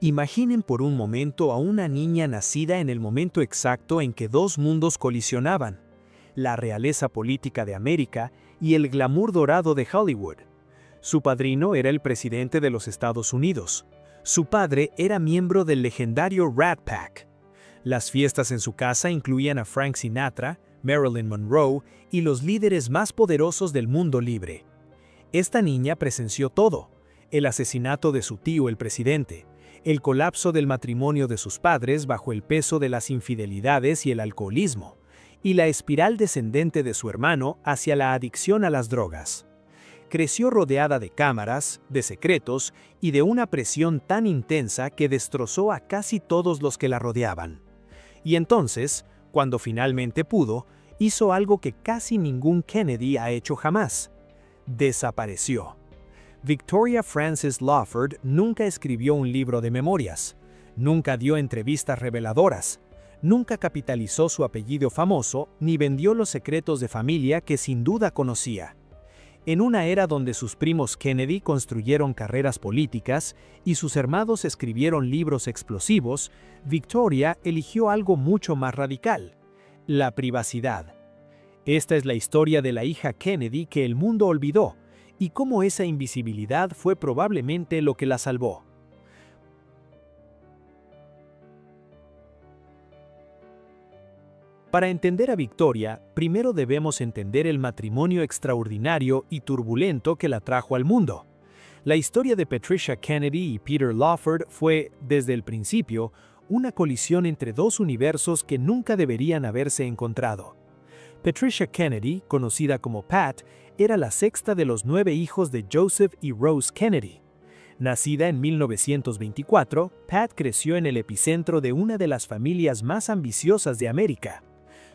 Imaginen por un momento a una niña nacida en el momento exacto en que dos mundos colisionaban: la realeza política de América y el glamour dorado de Hollywood. Su padrino era el presidente de los Estados Unidos. Su padre era miembro del legendario Rat Pack. Las fiestas en su casa incluían a Frank Sinatra, Marilyn Monroe y los líderes más poderosos del mundo libre. Esta niña presenció todo: el asesinato de su tío el presidente, el colapso del matrimonio de sus padres bajo el peso de las infidelidades y el alcoholismo, y la espiral descendente de su hermano hacia la adicción a las drogas. Creció rodeada de cámaras, de secretos y de una presión tan intensa que destrozó a casi todos los que la rodeaban. Y entonces, cuando finalmente pudo, hizo algo que casi ningún Kennedy ha hecho jamás: desapareció. Victoria Frances Lawford nunca escribió un libro de memorias, nunca dio entrevistas reveladoras, nunca capitalizó su apellido famoso ni vendió los secretos de familia que sin duda conocía. En una era donde sus primos Kennedy construyeron carreras políticas y sus hermanos escribieron libros explosivos, Victoria eligió algo mucho más radical: la privacidad. Esta es la historia de la hija Kennedy que el mundo olvidó, y cómo esa invisibilidad fue probablemente lo que la salvó. Para entender a Victoria, primero debemos entender el matrimonio extraordinario y turbulento que la trajo al mundo. La historia de Patricia Kennedy y Peter Lawford fue, desde el principio, una colisión entre dos universos que nunca deberían haberse encontrado. Patricia Kennedy, conocida como Pat, era la sexta de los 9 hijos de Joseph y Rose Kennedy. Nacida en 1924, Pat creció en el epicentro de una de las familias más ambiciosas de América.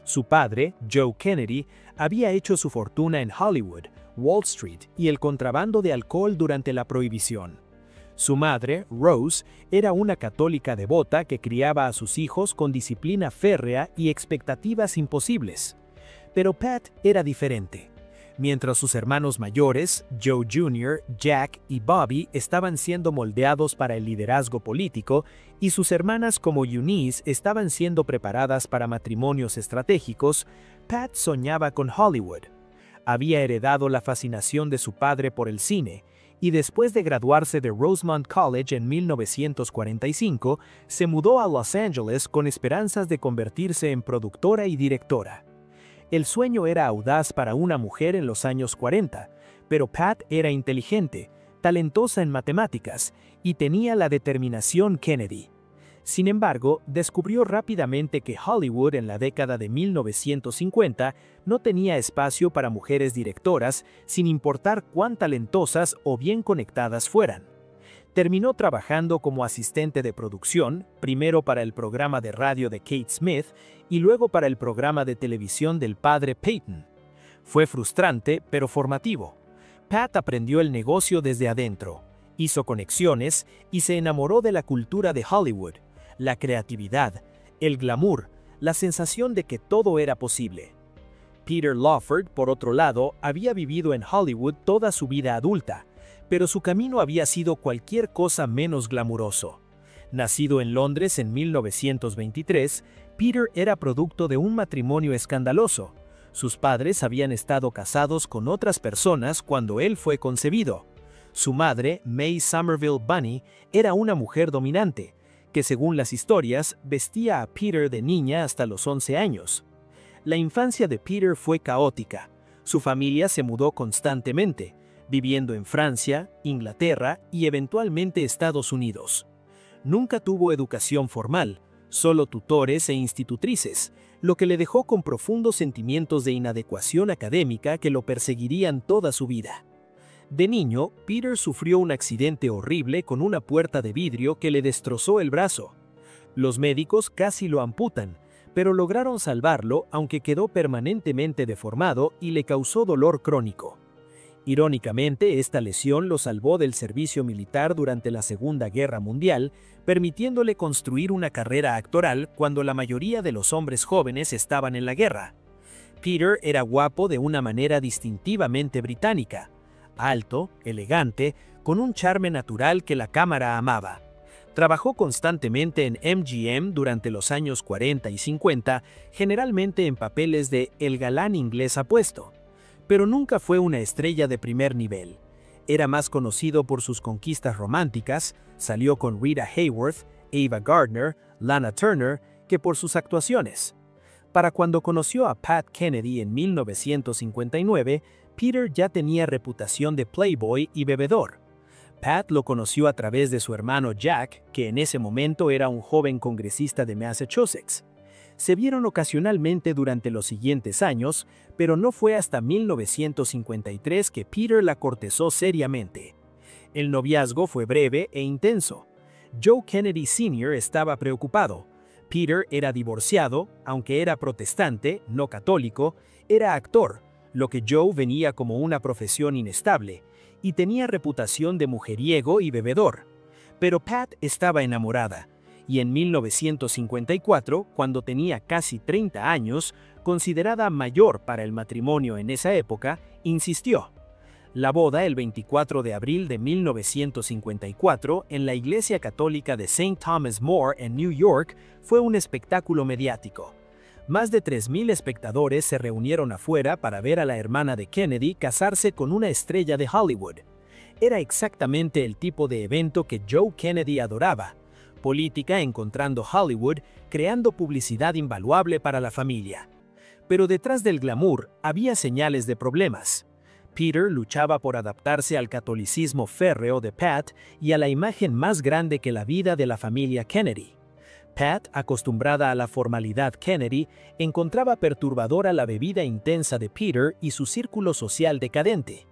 Su padre, Joe Kennedy, había hecho su fortuna en Hollywood, Wall Street y el contrabando de alcohol durante la Prohibición. Su madre, Rose, era una católica devota que criaba a sus hijos con disciplina férrea y expectativas imposibles. Pero Pat era diferente. Mientras sus hermanos mayores, Joe Jr., Jack y Bobby, estaban siendo moldeados para el liderazgo político, y sus hermanas como Eunice estaban siendo preparadas para matrimonios estratégicos, Pat soñaba con Hollywood. Había heredado la fascinación de su padre por el cine, y después de graduarse de Rosemont College en 1945, se mudó a Los Ángeles con esperanzas de convertirse en productora y directora. El sueño era audaz para una mujer en los años 40, pero Pat era inteligente, talentosa en matemáticas y tenía la determinación Kennedy. Sin embargo, descubrió rápidamente que Hollywood en la década de 1950 no tenía espacio para mujeres directoras, sin importar cuán talentosas o bien conectadas fueran. Terminó trabajando como asistente de producción, primero para el programa de radio de Kate Smith y luego para el programa de televisión del padre Peyton. Fue frustrante, pero formativo. Pat aprendió el negocio desde adentro, hizo conexiones y se enamoró de la cultura de Hollywood, la creatividad, el glamour, la sensación de que todo era posible. Peter Lawford, por otro lado, había vivido en Hollywood toda su vida adulta, pero su camino había sido cualquier cosa menos glamuroso. Nacido en Londres en 1923, Peter era producto de un matrimonio escandaloso. Sus padres habían estado casados con otras personas cuando él fue concebido. Su madre, May Somerville Bunny, era una mujer dominante, que según las historias, vestía a Peter de niña hasta los 11 años. La infancia de Peter fue caótica. Su familia se mudó constantemente, viviendo en Francia, Inglaterra y eventualmente Estados Unidos. Nunca tuvo educación formal, solo tutores e institutrices, lo que le dejó con profundos sentimientos de inadecuación académica que lo perseguirían toda su vida. De niño, Peter sufrió un accidente horrible con una puerta de vidrio que le destrozó el brazo. Los médicos casi lo amputan, pero lograron salvarlo aunque quedó permanentemente deformado y le causó dolor crónico. Irónicamente, esta lesión lo salvó del servicio militar durante la Segunda Guerra Mundial, permitiéndole construir una carrera actoral cuando la mayoría de los hombres jóvenes estaban en la guerra. Peter era guapo de una manera distintivamente británica, alto, elegante, con un charme natural que la cámara amaba. Trabajó constantemente en MGM durante los años 40 y 50, generalmente en papeles de el galán inglés apuesto, pero nunca fue una estrella de primer nivel. Era más conocido por sus conquistas románticas, salió con Rita Hayworth, Ava Gardner, Lana Turner, que por sus actuaciones. Para cuando conoció a Pat Kennedy en 1959, Peter ya tenía reputación de playboy y bebedor. Pat lo conoció a través de su hermano Jack, que en ese momento era un joven congresista de Massachusetts. Se vieron ocasionalmente durante los siguientes años, pero no fue hasta 1953 que Peter la cortejó seriamente. El noviazgo fue breve e intenso. Joe Kennedy Sr. estaba preocupado. Peter era divorciado, aunque era protestante, no católico, era actor, lo que Joe venía como una profesión inestable, y tenía reputación de mujeriego y bebedor. Pero Pat estaba enamorada, y en 1954, cuando tenía casi 30 años, considerada mayor para el matrimonio en esa época, insistió. La boda el 24 de abril de 1954 en la Iglesia Católica de St. Thomas More en New York fue un espectáculo mediático. Más de 3,000 espectadores se reunieron afuera para ver a la hermana de Kennedy casarse con una estrella de Hollywood. Era exactamente el tipo de evento que Joe Kennedy adoraba. Política encontrando Hollywood, creando publicidad invaluable para la familia. Pero detrás del glamour había señales de problemas. Peter luchaba por adaptarse al catolicismo férreo de Pat y a la imagen más grande que la vida de la familia Kennedy. Pat, acostumbrada a la formalidad Kennedy, encontraba perturbadora la bebida intensa de Peter y su círculo social decadente.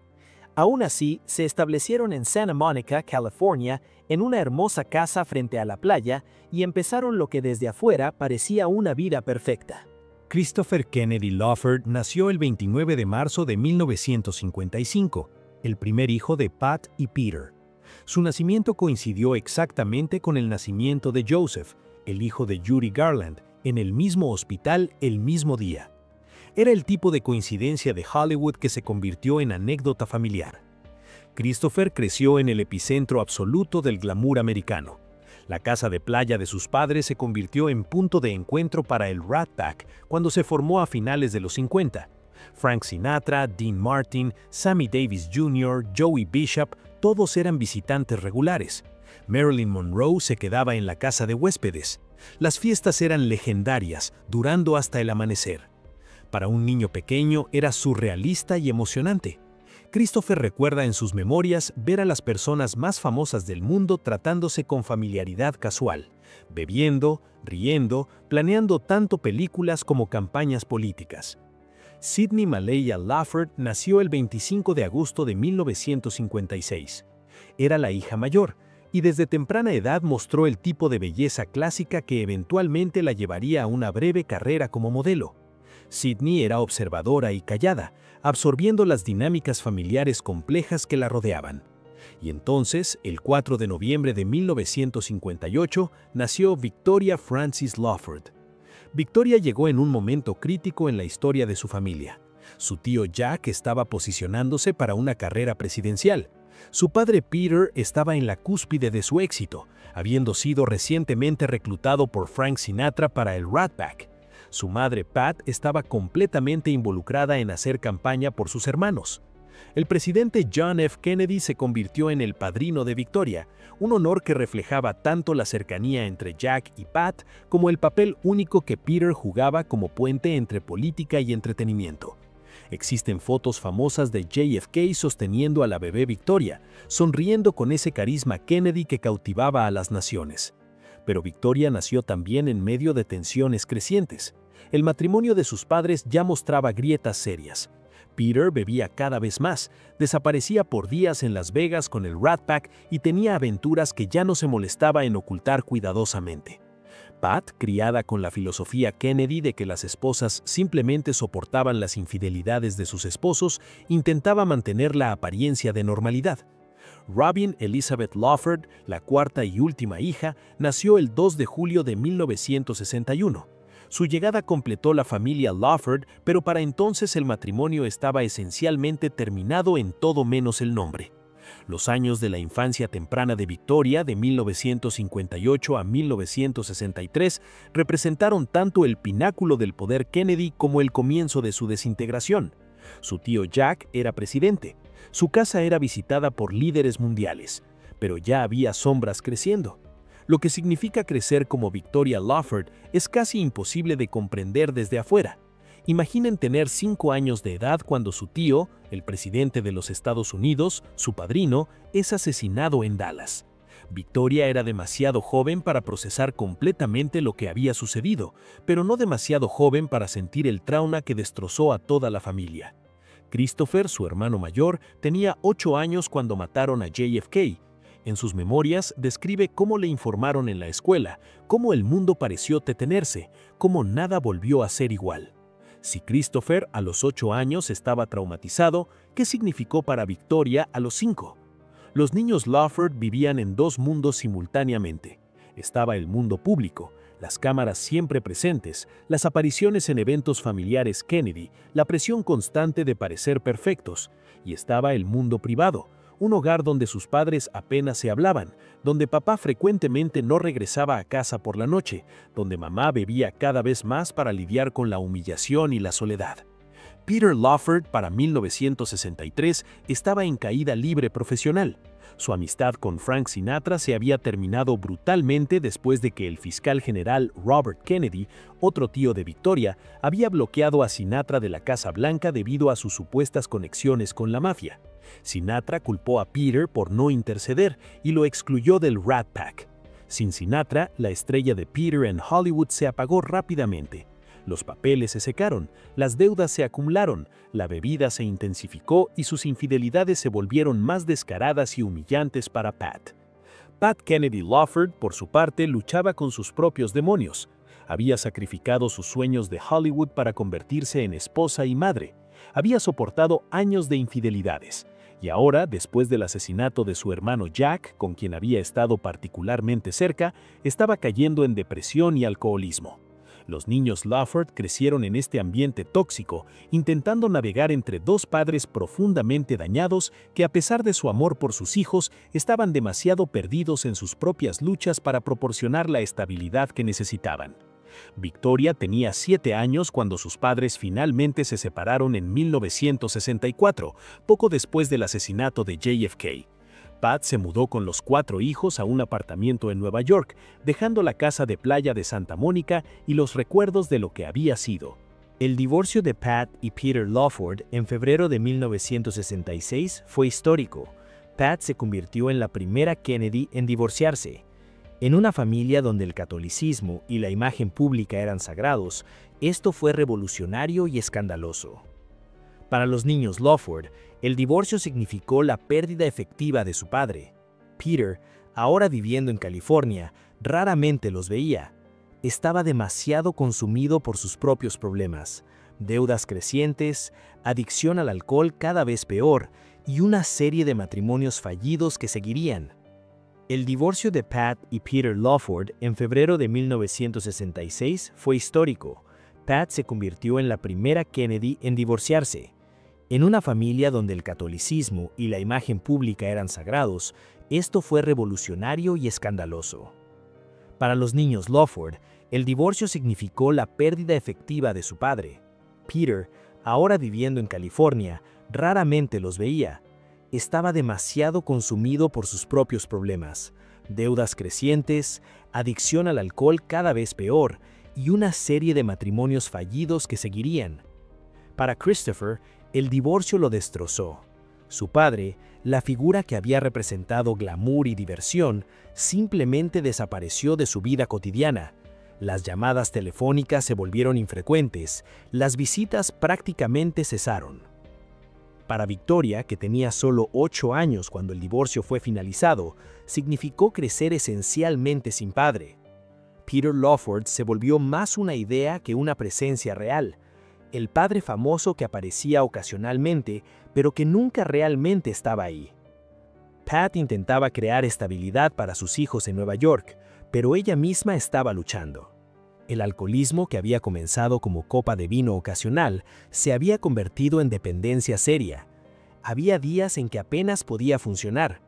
Aún así, se establecieron en Santa Monica, California, en una hermosa casa frente a la playa y empezaron lo que desde afuera parecía una vida perfecta. Christopher Kennedy Lawford nació el 29 de marzo de 1955, el primer hijo de Pat y Peter. Su nacimiento coincidió exactamente con el nacimiento de Joseph, el hijo de Judy Garland, en el mismo hospital el mismo día. Era el tipo de coincidencia de Hollywood que se convirtió en anécdota familiar. Christopher creció en el epicentro absoluto del glamour americano. La casa de playa de sus padres se convirtió en punto de encuentro para el Rat Pack cuando se formó a finales de los 50. Frank Sinatra, Dean Martin, Sammy Davis Jr., Joey Bishop, todos eran visitantes regulares. Marilyn Monroe se quedaba en la casa de huéspedes. Las fiestas eran legendarias, durando hasta el amanecer. Para un niño pequeño era surrealista y emocionante. Christopher recuerda en sus memorias ver a las personas más famosas del mundo tratándose con familiaridad casual, bebiendo, riendo, planeando tanto películas como campañas políticas. Sidney Malaya Lawford nació el 25 de agosto de 1956. Era la hija mayor, y desde temprana edad mostró el tipo de belleza clásica que eventualmente la llevaría a una breve carrera como modelo. Sidney era observadora y callada, absorbiendo las dinámicas familiares complejas que la rodeaban. Y entonces, el 4 de noviembre de 1958, nació Victoria Frances Lawford. Victoria llegó en un momento crítico en la historia de su familia. Su tío Jack estaba posicionándose para una carrera presidencial. Su padre Peter estaba en la cúspide de su éxito, habiendo sido recientemente reclutado por Frank Sinatra para el Rat Pack. Su madre Pat estaba completamente involucrada en hacer campaña por sus hermanos. El presidente John F. Kennedy se convirtió en el padrino de Victoria, un honor que reflejaba tanto la cercanía entre Jack y Pat como el papel único que Peter jugaba como puente entre política y entretenimiento. Existen fotos famosas de JFK sosteniendo a la bebé Victoria, sonriendo con ese carisma Kennedy que cautivaba a las naciones. Pero Victoria nació también en medio de tensiones crecientes. El matrimonio de sus padres ya mostraba grietas serias. Peter bebía cada vez más, desaparecía por días en Las Vegas con el Rat Pack y tenía aventuras que ya no se molestaba en ocultar cuidadosamente. Pat, criada con la filosofía Kennedy de que las esposas simplemente soportaban las infidelidades de sus esposos, intentaba mantener la apariencia de normalidad. Robin Elizabeth Lawford, la cuarta y última hija, nació el 2 de julio de 1961. Su llegada completó la familia Lawford, pero para entonces el matrimonio estaba esencialmente terminado en todo menos el nombre. Los años de la infancia temprana de Victoria, de 1958 a 1963, representaron tanto el pináculo del poder Kennedy como el comienzo de su desintegración. Su tío Jack era presidente. Su casa era visitada por líderes mundiales, pero ya había sombras creciendo. Lo que significa crecer como Victoria Lawford es casi imposible de comprender desde afuera. Imaginen tener 5 años de edad cuando su tío, el presidente de los Estados Unidos, su padrino, es asesinado en Dallas. Victoria era demasiado joven para procesar completamente lo que había sucedido, pero no demasiado joven para sentir el trauma que destrozó a toda la familia. Christopher, su hermano mayor, tenía 8 años cuando mataron a JFK. En sus memorias describe cómo le informaron en la escuela, cómo el mundo pareció detenerse, cómo nada volvió a ser igual. Si Christopher a los 8 años estaba traumatizado, ¿qué significó para Victoria a los 5? Los niños Lawford vivían en 2 mundos simultáneamente. Estaba el mundo público, las cámaras siempre presentes, las apariciones en eventos familiares Kennedy, la presión constante de parecer perfectos, y estaba el mundo privado, un hogar donde sus padres apenas se hablaban, donde papá frecuentemente no regresaba a casa por la noche, donde mamá bebía cada vez más para lidiar con la humillación y la soledad. Peter Lawford, para 1963, estaba en caída libre profesional. Su amistad con Frank Sinatra se había terminado brutalmente después de que el fiscal general Robert Kennedy, otro tío de Victoria, había bloqueado a Sinatra de la Casa Blanca debido a sus supuestas conexiones con la mafia. Sinatra culpó a Peter por no interceder y lo excluyó del Rat Pack. Sin Sinatra, la estrella de Peter en Hollywood se apagó rápidamente. Los papeles se secaron, las deudas se acumularon, la bebida se intensificó y sus infidelidades se volvieron más descaradas y humillantes para Pat. Pat Kennedy Lawford, por su parte, luchaba con sus propios demonios. Había sacrificado sus sueños de Hollywood para convertirse en esposa y madre. Había soportado años de infidelidades. Y ahora, después del asesinato de su hermano Jack, con quien había estado particularmente cerca, estaba cayendo en depresión y alcoholismo. Los niños Lawford crecieron en este ambiente tóxico, intentando navegar entre 2 padres profundamente dañados que, a pesar de su amor por sus hijos, estaban demasiado perdidos en sus propias luchas para proporcionar la estabilidad que necesitaban. Victoria tenía 7 años cuando sus padres finalmente se separaron en 1964, poco después del asesinato de JFK. Pat se mudó con los 4 hijos a un apartamento en Nueva York, dejando la casa de playa de Santa Mónica y los recuerdos de lo que había sido. El divorcio de Pat y Peter Lawford en febrero de 1966 fue histórico. Pat se convirtió en la primera Kennedy en divorciarse. En una familia donde el catolicismo y la imagen pública eran sagrados, esto fue revolucionario y escandaloso. Para los niños Lawford, el divorcio significó la pérdida efectiva de su padre. Peter, ahora viviendo en California, raramente los veía. Estaba demasiado consumido por sus propios problemas, deudas crecientes, adicción al alcohol cada vez peor y una serie de matrimonios fallidos que seguirían. El divorcio de Pat y Peter Lawford en febrero de 1966 fue histórico. Pat se convirtió en la primera Kennedy en divorciarse. En una familia donde el catolicismo y la imagen pública eran sagrados, esto fue revolucionario y escandaloso. Para los niños Lawford, el divorcio significó la pérdida efectiva de su padre. Peter, ahora viviendo en California, raramente los veía. Estaba demasiado consumido por sus propios problemas, deudas crecientes, adicción al alcohol cada vez peor y una serie de matrimonios fallidos que seguirían. Para Christopher, el divorcio lo destrozó. Su padre, la figura que había representado glamour y diversión, simplemente desapareció de su vida cotidiana. Las llamadas telefónicas se volvieron infrecuentes, las visitas prácticamente cesaron. Para Victoria, que tenía solo 8 años cuando el divorcio fue finalizado, significó crecer esencialmente sin padre. Peter Lawford se volvió más una idea que una presencia real. El padre famoso que aparecía ocasionalmente, pero que nunca realmente estaba ahí. Pat intentaba crear estabilidad para sus hijos en Nueva York, pero ella misma estaba luchando. El alcoholismo, que había comenzado como copa de vino ocasional, se había convertido en dependencia seria. Había días en que apenas podía funcionar.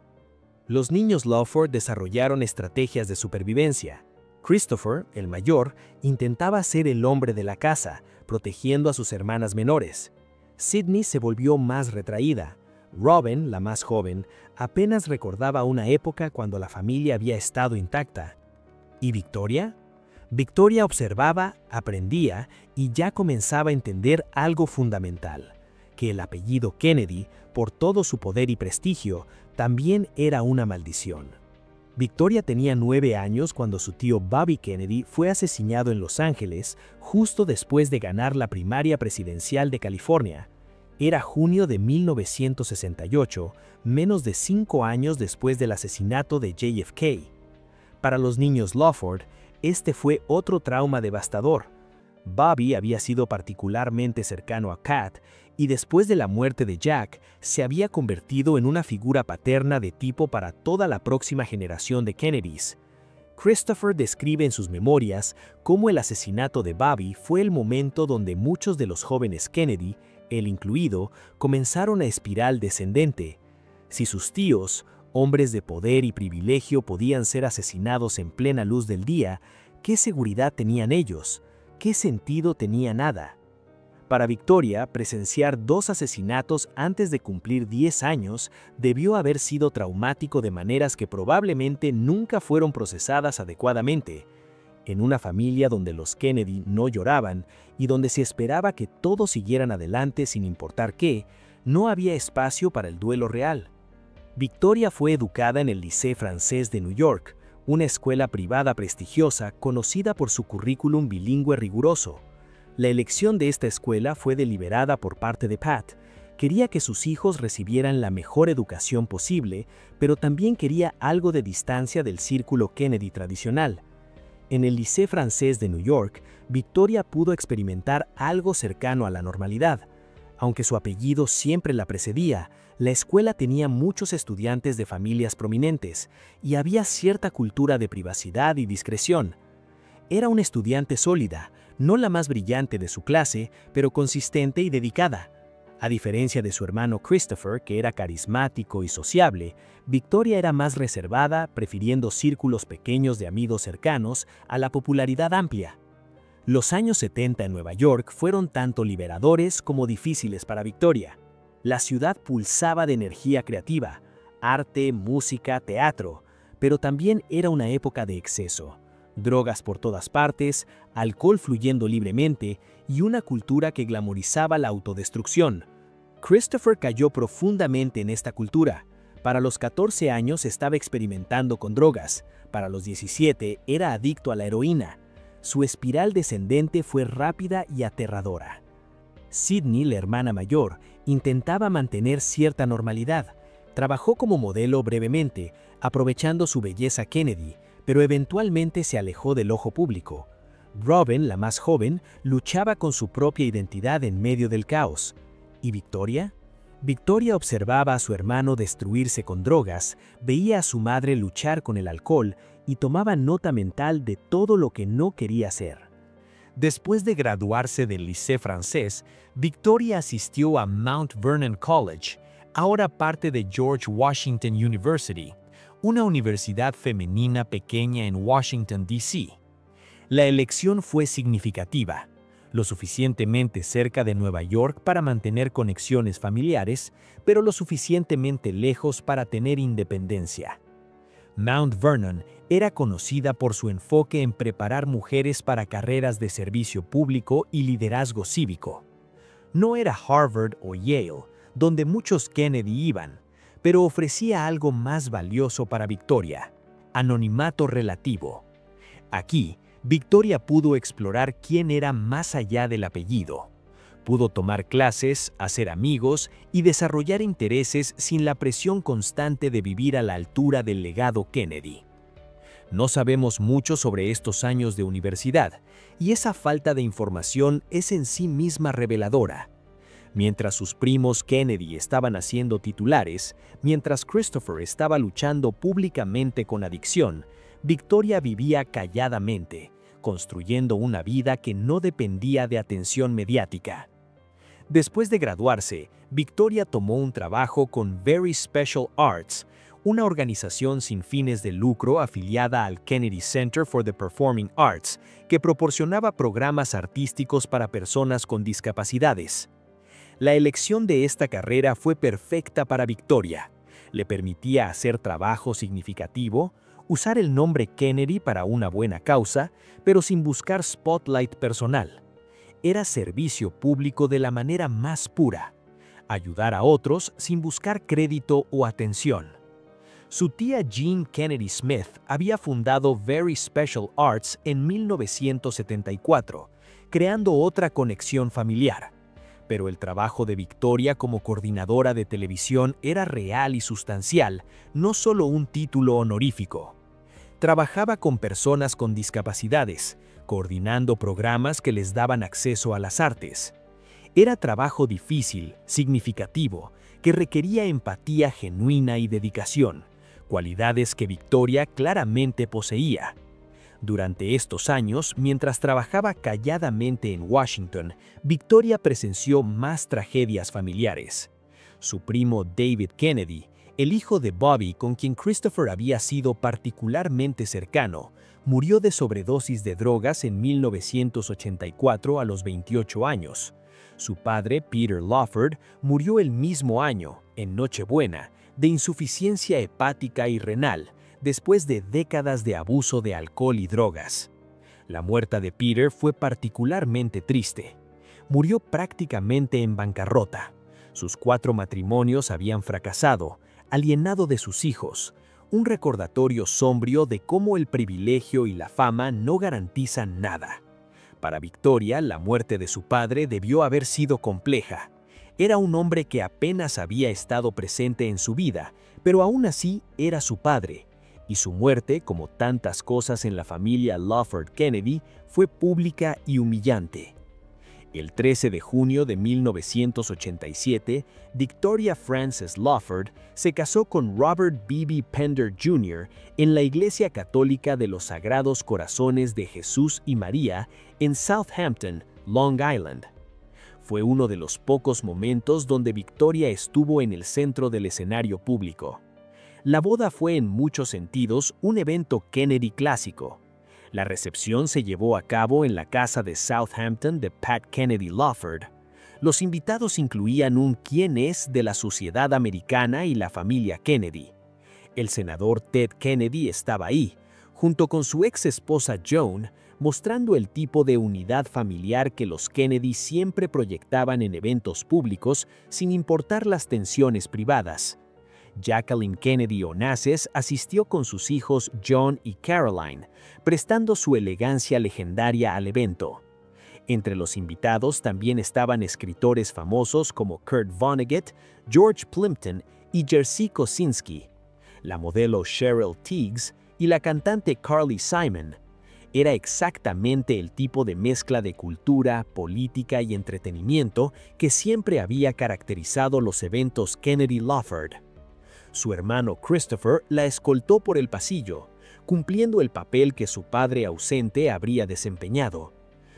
Los niños Lawford desarrollaron estrategias de supervivencia. Christopher, el mayor, intentaba ser el hombre de la casa, protegiendo a sus hermanas menores. Sydney se volvió más retraída. Robin, la más joven, apenas recordaba una época cuando la familia había estado intacta. ¿Y Victoria? Victoria observaba, aprendía y ya comenzaba a entender algo fundamental, que el apellido Kennedy, por todo su poder y prestigio, también era una maldición. Victoria tenía 9 años cuando su tío Bobby Kennedy fue asesinado en Los Ángeles justo después de ganar la primaria presidencial de California. Era junio de 1968, menos de 5 años después del asesinato de JFK. Para los niños Lawford, este fue otro trauma devastador. Bobby había sido particularmente cercano a Kat y después de la muerte de Jack, se había convertido en una figura paterna de tipo para toda la próxima generación de Kennedys. Christopher describe en sus memorias cómo el asesinato de Bobby fue el momento donde muchos de los jóvenes Kennedy, él incluido, comenzaron a espiral descendente. Si sus tíos, hombres de poder y privilegio, podían ser asesinados en plena luz del día, ¿qué seguridad tenían ellos? ¿Qué sentido tenía nada? Para Victoria, presenciar 2 asesinatos antes de cumplir 10 años debió haber sido traumático de maneras que probablemente nunca fueron procesadas adecuadamente. En una familia donde los Kennedy no lloraban y donde se esperaba que todos siguieran adelante sin importar qué, no había espacio para el duelo real. Victoria fue educada en el Lycée Francés de New York, una escuela privada prestigiosa conocida por su currículum bilingüe riguroso. La elección de esta escuela fue deliberada por parte de Pat. Quería que sus hijos recibieran la mejor educación posible, pero también quería algo de distancia del círculo Kennedy tradicional. En el Lycée Francés de New York, Victoria pudo experimentar algo cercano a la normalidad. Aunque su apellido siempre la precedía, la escuela tenía muchos estudiantes de familias prominentes y había cierta cultura de privacidad y discreción. Era una estudiante sólida, no la más brillante de su clase, pero consistente y dedicada. A diferencia de su hermano Christopher, que era carismático y sociable, Victoria era más reservada, prefiriendo círculos pequeños de amigos cercanos a la popularidad amplia. Los años 70 en Nueva York fueron tanto liberadores como difíciles para Victoria. La ciudad pulsaba de energía creativa, arte, música, teatro, pero también era una época de exceso. Drogas por todas partes, alcohol fluyendo libremente y una cultura que glamorizaba la autodestrucción. Christopher cayó profundamente en esta cultura. Para los 14 años estaba experimentando con drogas, para los 17 era adicto a la heroína. Su espiral descendente fue rápida y aterradora. Sydney, la hermana mayor, intentaba mantener cierta normalidad. Trabajó como modelo brevemente, aprovechando su belleza Kennedy, pero eventualmente se alejó del ojo público. Robin, la más joven, luchaba con su propia identidad en medio del caos. ¿Y Victoria? Victoria observaba a su hermano destruirse con drogas, veía a su madre luchar con el alcohol y tomaba nota mental de todo lo que no quería hacer. Después de graduarse del Lycée Francés, Victoria asistió a Mount Vernon College, ahora parte de George Washington University, una universidad femenina pequeña en Washington, D.C. La elección fue significativa, lo suficientemente cerca de Nueva York para mantener conexiones familiares, pero lo suficientemente lejos para tener independencia. Mount Vernon era conocida por su enfoque en preparar mujeres para carreras de servicio público y liderazgo cívico. No era Harvard o Yale, donde muchos Kennedy iban, pero ofrecía algo más valioso para Victoria: anonimato relativo. Aquí, Victoria pudo explorar quién era más allá del apellido. Pudo tomar clases, hacer amigos y desarrollar intereses sin la presión constante de vivir a la altura del legado Kennedy. No sabemos mucho sobre estos años de universidad, y esa falta de información es en sí misma reveladora. Mientras sus primos Kennedy estaban haciendo titulares, mientras Christopher estaba luchando públicamente con adicción, Victoria vivía calladamente, construyendo una vida que no dependía de atención mediática. Después de graduarse, Victoria tomó un trabajo con Very Special Arts, una organización sin fines de lucro afiliada al Kennedy Center for the Performing Arts, que proporcionaba programas artísticos para personas con discapacidades. La elección de esta carrera fue perfecta para Victoria. Le permitía hacer trabajo significativo, usar el nombre Kennedy para una buena causa, pero sin buscar spotlight personal. Era servicio público de la manera más pura, ayudar a otros sin buscar crédito o atención. Su tía Jean Kennedy Smith había fundado Very Special Arts en 1974, creando otra conexión familiar. Pero el trabajo de Victoria como coordinadora de televisión era real y sustancial, no solo un título honorífico. Trabajaba con personas con discapacidades, coordinando programas que les daban acceso a las artes. Era trabajo difícil, significativo, que requería empatía genuina y dedicación, cualidades que Victoria claramente poseía. Durante estos años, mientras trabajaba calladamente en Washington, Victoria presenció más tragedias familiares. Su primo David Kennedy, el hijo de Bobby con quien Christopher había sido particularmente cercano, murió de sobredosis de drogas en 1984 a los 28 años. Su padre, Peter Lawford, murió el mismo año, en Nochebuena, de insuficiencia hepática y renal, después de décadas de abuso de alcohol y drogas. La muerte de Peter fue particularmente triste. Murió prácticamente en bancarrota. Sus 4 matrimonios habían fracasado, alienado de sus hijos, un recordatorio sombrío de cómo el privilegio y la fama no garantizan nada. Para Victoria, la muerte de su padre debió haber sido compleja. Era un hombre que apenas había estado presente en su vida, pero aún así era su padre, y su muerte, como tantas cosas en la familia Lawford Kennedy, fue pública y humillante. El 13 de junio de 1987, Victoria Frances Lawford se casó con Robert Beebe Pender Jr. en la Iglesia Católica de los Sagrados Corazones de Jesús y María en Southampton, Long Island. Fue uno de los pocos momentos donde Victoria estuvo en el centro del escenario público. La boda fue en muchos sentidos un evento Kennedy clásico. La recepción se llevó a cabo en la casa de Southampton de Pat Kennedy Lawford. Los invitados incluían un quién es de la sociedad americana y la familia Kennedy. El senador Ted Kennedy estaba ahí, junto con su ex esposa Joan, mostrando el tipo de unidad familiar que los Kennedy siempre proyectaban en eventos públicos sin importar las tensiones privadas. Jacqueline Kennedy Onassis asistió con sus hijos John y Caroline, prestando su elegancia legendaria al evento. Entre los invitados también estaban escritores famosos como Kurt Vonnegut, George Plimpton y Jerzy Kosinski, la modelo Cheryl Tiegs y la cantante Carly Simon. Era exactamente el tipo de mezcla de cultura, política y entretenimiento que siempre había caracterizado los eventos Kennedy Lawford. Su hermano Christopher la escoltó por el pasillo, cumpliendo el papel que su padre ausente habría desempeñado.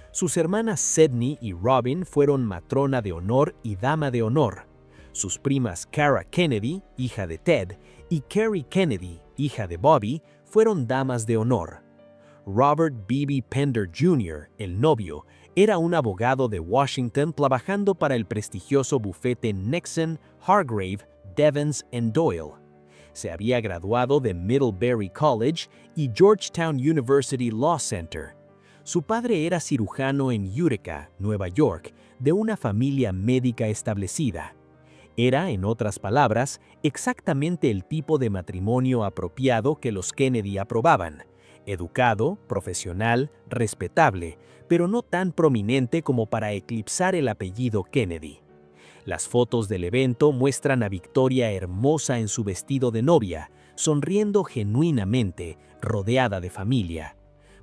Sus hermanas Sydney y Robin fueron matrona de honor y dama de honor. Sus primas Cara Kennedy, hija de Ted, y Carrie Kennedy, hija de Bobby, fueron damas de honor. Robert Beebe Pender Jr., el novio, era un abogado de Washington trabajando para el prestigioso bufete Nixon, Hargrave, Devens and Doyle. Se había graduado de Middlebury College y Georgetown University Law Center. Su padre era cirujano en Utica, Nueva York, de una familia médica establecida. Era, en otras palabras, exactamente el tipo de matrimonio apropiado que los Kennedy aprobaban: educado, profesional, respetable, pero no tan prominente como para eclipsar el apellido Kennedy. Las fotos del evento muestran a Victoria hermosa en su vestido de novia, sonriendo genuinamente, rodeada de familia.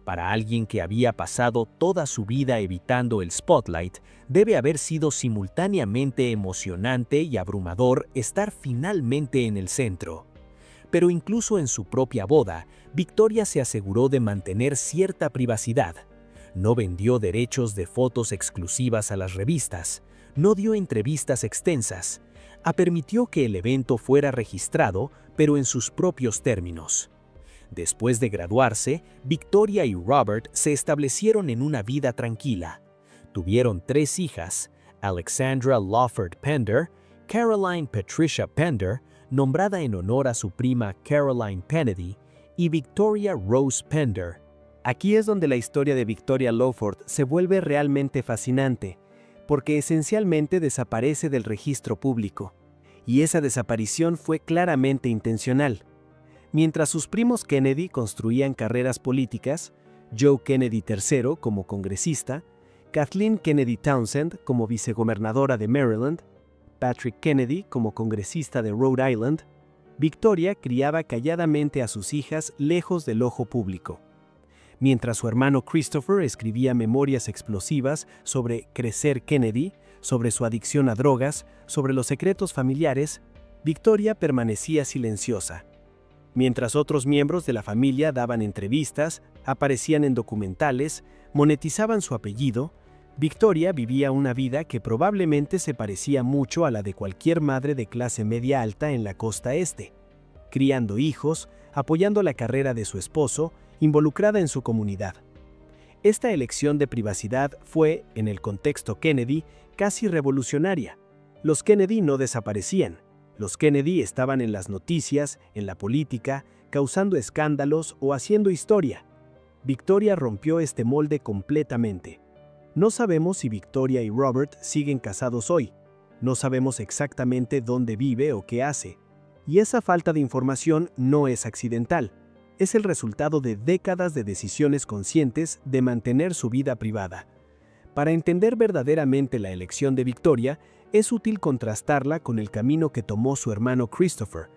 Para alguien que había pasado toda su vida evitando el spotlight, debe haber sido simultáneamente emocionante y abrumador estar finalmente en el centro. Pero incluso en su propia boda, Victoria se aseguró de mantener cierta privacidad. No vendió derechos de fotos exclusivas a las revistas, No dio entrevistas extensas. Permitió que el evento fuera registrado, pero en sus propios términos. Después de graduarse, Victoria y Robert se establecieron en una vida tranquila. Tuvieron 3 hijas: Alexandra Lawford Pender, Caroline Patricia Pender, nombrada en honor a su prima Caroline Kennedy, y Victoria Rose Pender. Aquí es donde la historia de Victoria Lawford se vuelve realmente fascinante, porque esencialmente desaparece del registro público. Y esa desaparición fue claramente intencional. Mientras sus primos Kennedy construían carreras políticas, Joe Kennedy III como congresista, Kathleen Kennedy Townsend como vicegobernadora de Maryland, Patrick Kennedy como congresista de Rhode Island, Victoria criaba calladamente a sus hijas lejos del ojo público. Mientras su hermano Christopher escribía memorias explosivas sobre crecer Kennedy, sobre su adicción a drogas, sobre los secretos familiares, Victoria permanecía silenciosa. Mientras otros miembros de la familia daban entrevistas, aparecían en documentales, monetizaban su apellido, Victoria vivía una vida que probablemente se parecía mucho a la de cualquier madre de clase media alta en la costa este, criando hijos, apoyando la carrera de su esposo, involucrada en su comunidad. Esta elección de privacidad fue, en el contexto Kennedy, casi revolucionaria. Los Kennedy no desaparecían. Los Kennedy estaban en las noticias, en la política, causando escándalos o haciendo historia. Victoria rompió este molde completamente. No sabemos si Victoria y Robert siguen casados hoy. No sabemos exactamente dónde vive o qué hace. Y esa falta de información no es accidental. Es el resultado de décadas de decisiones conscientes de mantener su vida privada. Para entender verdaderamente la elección de Victoria, es útil contrastarla con el camino que tomó su hermano Christopher.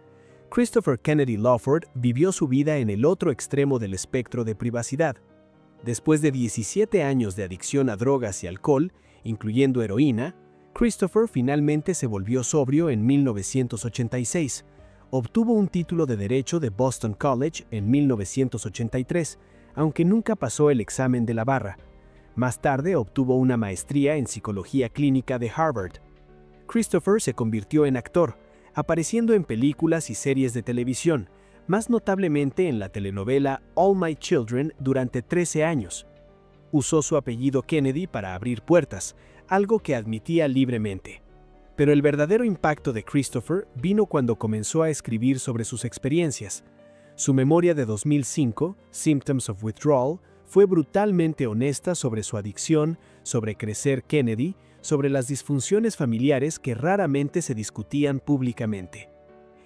Christopher Kennedy Lawford vivió su vida en el otro extremo del espectro de privacidad. Después de 17 años de adicción a drogas y alcohol, incluyendo heroína, Christopher finalmente se volvió sobrio en 1986. Obtuvo un título de Derecho de Boston College en 1983, aunque nunca pasó el examen de la barra. Más tarde obtuvo una maestría en Psicología Clínica de Harvard. Christopher se convirtió en actor, apareciendo en películas y series de televisión, más notablemente en la telenovela All My Children durante 13 años. Usó su apellido Kennedy para abrir puertas, algo que admitía libremente. Pero el verdadero impacto de Christopher vino cuando comenzó a escribir sobre sus experiencias. Su memoria de 2005, Symptoms of Withdrawal, fue brutalmente honesta sobre su adicción, sobre crecer Kennedy, sobre las disfunciones familiares que raramente se discutían públicamente.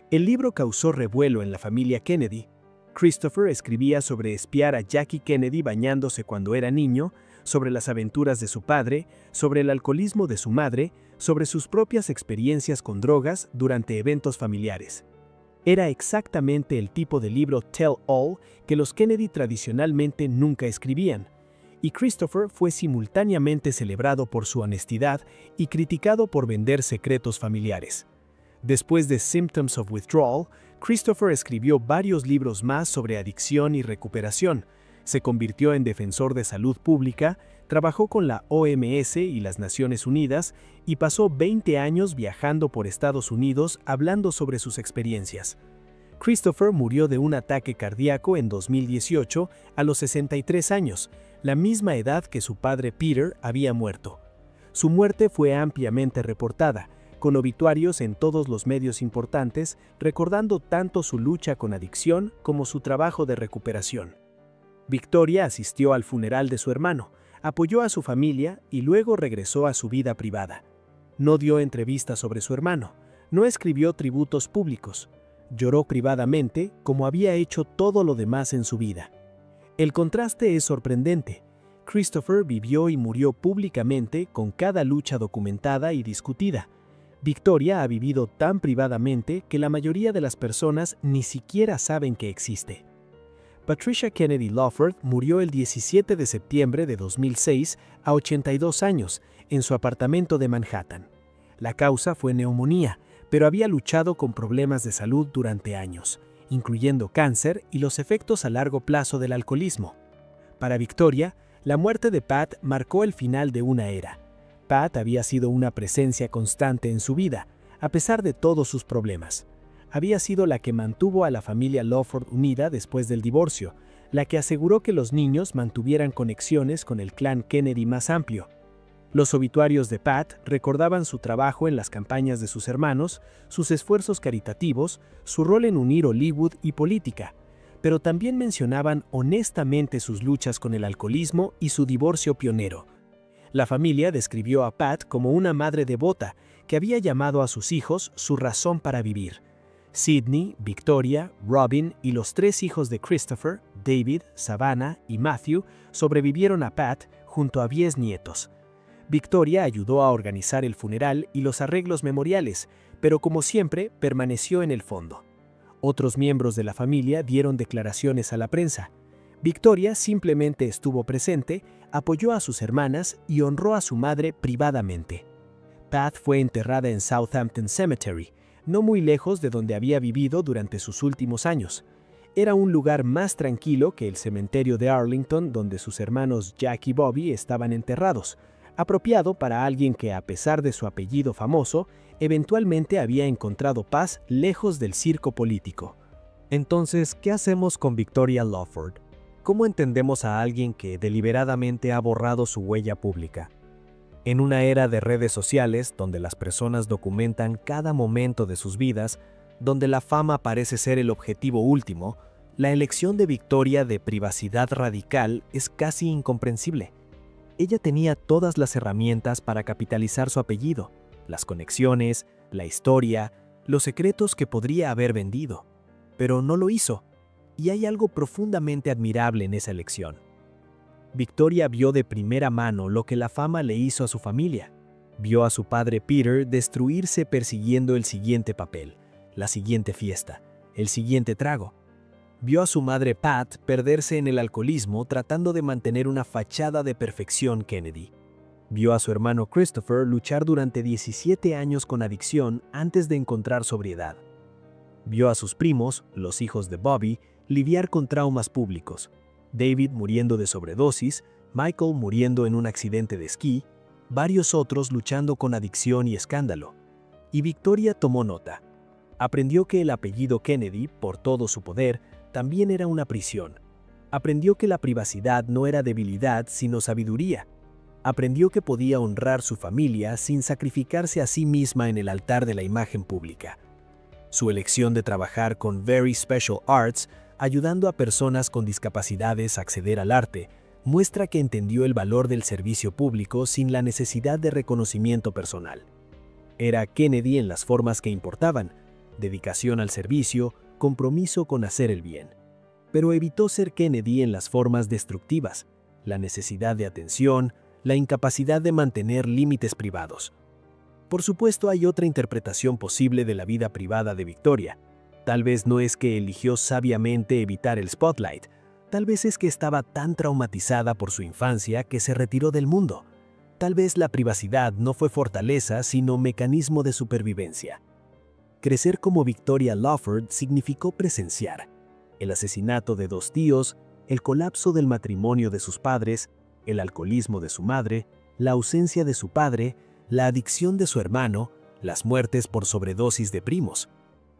El libro causó revuelo en la familia Kennedy. Christopher escribía sobre espiar a Jackie Kennedy bañándose cuando era niño, sobre las aventuras de su padre, sobre el alcoholismo de su madre, sobre sus propias experiencias con drogas durante eventos familiares. Era exactamente el tipo de libro tell all que los Kennedy tradicionalmente nunca escribían, y Christopher fue simultáneamente celebrado por su honestidad y criticado por vender secretos familiares. Después de Symptoms of Withdrawal, Christopher escribió varios libros más sobre adicción y recuperación, se convirtió en defensor de salud pública, trabajó con la OMS y las Naciones Unidas y pasó 20 años viajando por Estados Unidos hablando sobre sus experiencias. Christopher murió de un ataque cardíaco en 2018 a los 63 años, la misma edad que su padre Peter había muerto. Su muerte fue ampliamente reportada, con obituarios en todos los medios importantes, recordando tanto su lucha con adicción como su trabajo de recuperación. Victoria asistió al funeral de su hermano, apoyó a su familia y luego regresó a su vida privada. No dio entrevistas sobre su hermano, no escribió tributos públicos, lloró privadamente como había hecho todo lo demás en su vida. El contraste es sorprendente. Christopher vivió y murió públicamente con cada lucha documentada y discutida. Victoria ha vivido tan privadamente que la mayoría de las personas ni siquiera saben que existe. Patricia Kennedy Lawford murió el 17 de septiembre de 2006 a 82 años en su apartamento de Manhattan. La causa fue neumonía, pero había luchado con problemas de salud durante años, incluyendo cáncer y los efectos a largo plazo del alcoholismo. Para Victoria, la muerte de Pat marcó el final de una era. Pat había sido una presencia constante en su vida, a pesar de todos sus problemas. Había sido la que mantuvo a la familia Lawford unida después del divorcio, la que aseguró que los niños mantuvieran conexiones con el clan Kennedy más amplio. Los obituarios de Pat recordaban su trabajo en las campañas de sus hermanos, sus esfuerzos caritativos, su rol en unir Hollywood y política, pero también mencionaban honestamente sus luchas con el alcoholismo y su divorcio pionero. La familia describió a Pat como una madre devota que había llamado a sus hijos su razón para vivir. Sidney, Victoria, Robin y los 3 hijos de Christopher, David, Savannah y Matthew sobrevivieron a Pat junto a 10 nietos. Victoria ayudó a organizar el funeral y los arreglos memoriales, pero como siempre permaneció en el fondo. Otros miembros de la familia dieron declaraciones a la prensa. Victoria simplemente estuvo presente, apoyó a sus hermanas y honró a su madre privadamente. Pat fue enterrada en Southampton Cemetery, no muy lejos de donde había vivido durante sus últimos años. Era un lugar más tranquilo que el cementerio de Arlington, donde sus hermanos Jack y Bobby estaban enterrados, apropiado para alguien que, a pesar de su apellido famoso, eventualmente había encontrado paz lejos del circo político. Entonces, ¿qué hacemos con Victoria Lawford? ¿Cómo entendemos a alguien que deliberadamente ha borrado su huella pública? En una era de redes sociales, donde las personas documentan cada momento de sus vidas, donde la fama parece ser el objetivo último, la elección de Victoria de privacidad radical es casi incomprensible. Ella tenía todas las herramientas para capitalizar su apellido, las conexiones, la historia, los secretos que podría haber vendido, pero no lo hizo, y hay algo profundamente admirable en esa elección. Victoria vio de primera mano lo que la fama le hizo a su familia. Vio a su padre Peter destruirse persiguiendo el siguiente papel, la siguiente fiesta, el siguiente trago. Vio a su madre Pat perderse en el alcoholismo tratando de mantener una fachada de perfección Kennedy. Vio a su hermano Christopher luchar durante 17 años con adicción antes de encontrar sobriedad. Vio a sus primos, los hijos de Bobby, lidiar con traumas públicos. David muriendo de sobredosis, Michael muriendo en un accidente de esquí, varios otros luchando con adicción y escándalo. Y Victoria tomó nota. Aprendió que el apellido Kennedy, por todo su poder, también era una prisión. Aprendió que la privacidad no era debilidad, sino sabiduría. Aprendió que podía honrar su familia sin sacrificarse a sí misma en el altar de la imagen pública. Su elección de trabajar con Very Special Arts, ayudando a personas con discapacidades a acceder al arte, muestra que entendió el valor del servicio público sin la necesidad de reconocimiento personal. Era Kennedy en las formas que importaban: dedicación al servicio, compromiso con hacer el bien. Pero evitó ser Kennedy en las formas destructivas, la necesidad de atención, la incapacidad de mantener límites privados. Por supuesto, hay otra interpretación posible de la vida privada de Victoria. Tal vez no es que eligió sabiamente evitar el spotlight, tal vez es que estaba tan traumatizada por su infancia que se retiró del mundo. Tal vez la privacidad no fue fortaleza, sino mecanismo de supervivencia. Crecer como Victoria Lawford significó presenciar el asesinato de 2 tíos, el colapso del matrimonio de sus padres, el alcoholismo de su madre, la ausencia de su padre, la adicción de su hermano, las muertes por sobredosis de primos.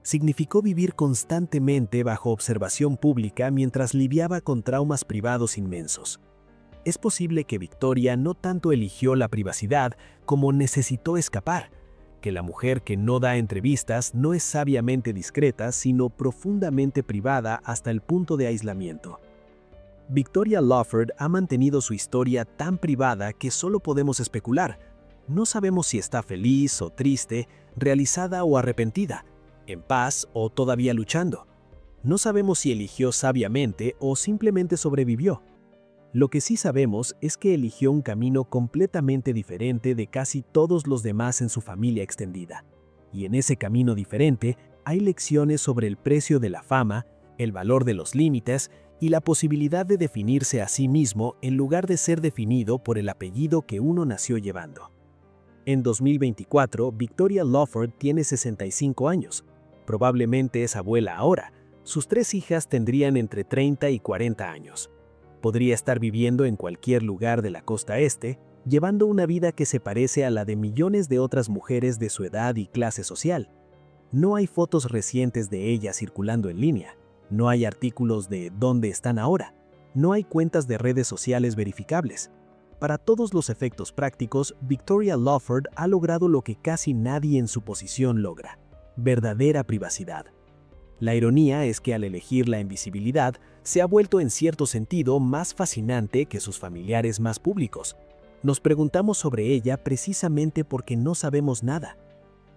Significó vivir constantemente bajo observación pública mientras lidiaba con traumas privados inmensos. Es posible que Victoria no tanto eligió la privacidad como necesitó escapar, que la mujer que no da entrevistas no es sabiamente discreta, sino profundamente privada hasta el punto de aislamiento. Victoria Lawford ha mantenido su historia tan privada que solo podemos especular. No sabemos si está feliz o triste, realizada o arrepentida, en paz o todavía luchando. No sabemos si eligió sabiamente o simplemente sobrevivió. Lo que sí sabemos es que eligió un camino completamente diferente de casi todos los demás en su familia extendida. Y en ese camino diferente hay lecciones sobre el precio de la fama, el valor de los límites y la posibilidad de definirse a sí mismo en lugar de ser definido por el apellido que uno nació llevando. En 2024, Victoria Lawford tiene 65 años. Probablemente es abuela ahora. Sus 3 hijas tendrían entre 30 y 40 años. Podría estar viviendo en cualquier lugar de la costa este, llevando una vida que se parece a la de millones de otras mujeres de su edad y clase social. No hay fotos recientes de ella circulando en línea, no hay artículos de dónde están ahora, no hay cuentas de redes sociales verificables. Para todos los efectos prácticos, Victoria Lawford ha logrado lo que casi nadie en su posición logra: verdadera privacidad. La ironía es que al elegir la invisibilidad, se ha vuelto en cierto sentido más fascinante que sus familiares más públicos. Nos preguntamos sobre ella precisamente porque no sabemos nada.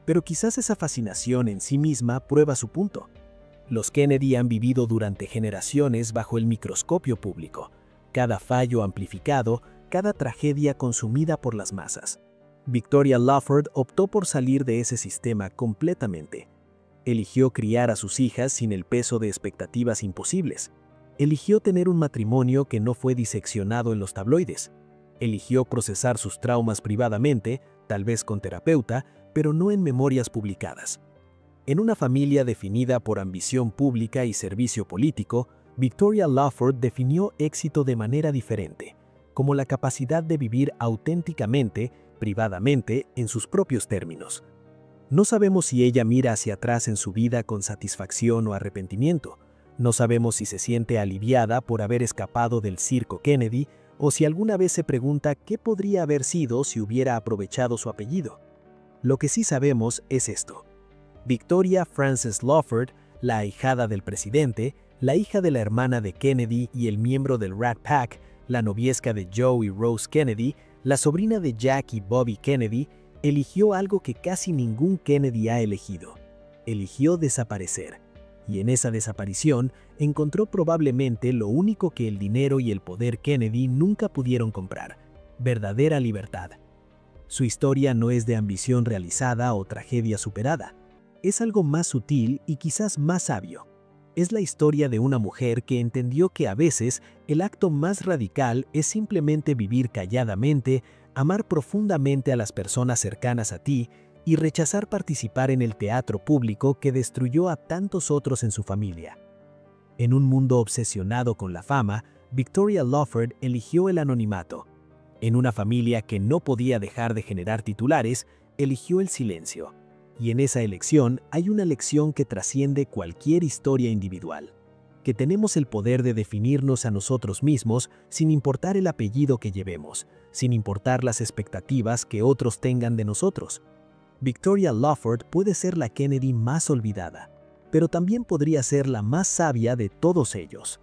Pero quizás esa fascinación en sí misma prueba su punto. Los Kennedy han vivido durante generaciones bajo el microscopio público, cada fallo amplificado, cada tragedia consumida por las masas. Victoria Lawford optó por salir de ese sistema completamente. Eligió criar a sus hijas sin el peso de expectativas imposibles. Eligió tener un matrimonio que no fue diseccionado en los tabloides. Eligió procesar sus traumas privadamente, tal vez con terapeuta, pero no en memorias publicadas. En una familia definida por ambición pública y servicio político, Victoria Lawford definió éxito de manera diferente, como la capacidad de vivir auténticamente, privadamente, en sus propios términos. No sabemos si ella mira hacia atrás en su vida con satisfacción o arrepentimiento. No sabemos si se siente aliviada por haber escapado del circo Kennedy o si alguna vez se pregunta qué podría haber sido si hubiera aprovechado su apellido. Lo que sí sabemos es esto: Victoria Frances Lawford, la ahijada del presidente, la hija de la hermana de Kennedy y el miembro del Rat Pack, la noviesca de Joe y Rose Kennedy, la sobrina de Jack y Bobby Kennedy, eligió algo que casi ningún Kennedy ha elegido. Eligió desaparecer. Y en esa desaparición encontró probablemente lo único que el dinero y el poder Kennedy nunca pudieron comprar: verdadera libertad. Su historia no es de ambición realizada o tragedia superada. Es algo más sutil y quizás más sabio. Es la historia de una mujer que entendió que a veces el acto más radical es simplemente vivir calladamente, amar profundamente a las personas cercanas a ti y rechazar participar en el teatro público que destruyó a tantos otros en su familia. En un mundo obsesionado con la fama, Victoria Lawford eligió el anonimato. En una familia que no podía dejar de generar titulares, eligió el silencio. Y en esa elección hay una lección que trasciende cualquier historia individual: que tenemos el poder de definirnos a nosotros mismos sin importar el apellido que llevemos, sin importar las expectativas que otros tengan de nosotros. Victoria Lawford puede ser la Kennedy más olvidada, pero también podría ser la más sabia de todos ellos.